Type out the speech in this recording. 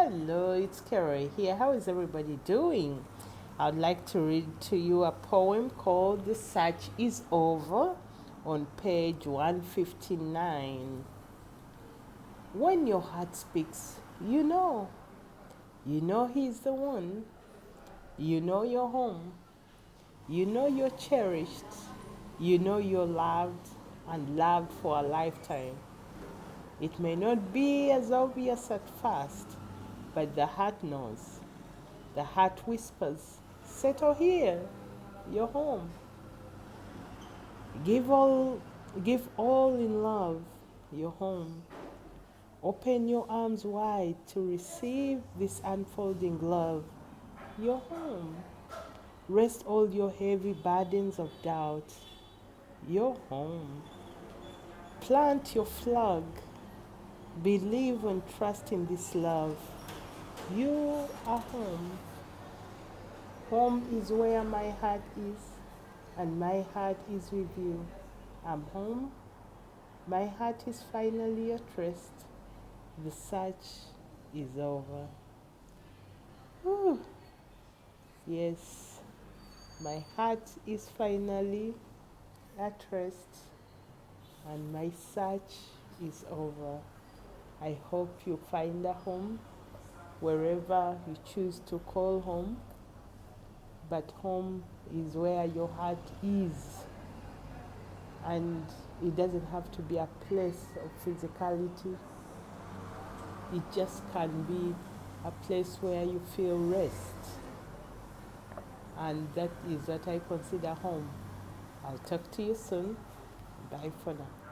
Hello, it's Keroy here. How is everybody doing? I'd like to read to you a poem called The Search is Over on page 159. When your heart speaks, you know he's the one. You know you're home. You know you're cherished. You know you're loved and loved for a lifetime. It may not be as obvious at first, but the heart knows. The heart whispers, settle here, you're home. Give all in love, you're home. Open your arms wide to receive this unfolding love, you're home. Rest all your heavy burdens of doubt, you're home. Plant your flag, believe and trust in this love, you are home. Home is where my heart is, and my heart is with you. I'm home. My heart is finally at rest. The search is over. Whew. Yes, my heart is finally at rest, and my search is over. I hope you find a home wherever you choose to call home. But home is where your heart is, and it doesn't have to be a place of physicality. It just can be a place where you feel rest, and that is what I consider home. I'll talk to you soon. Bye for now.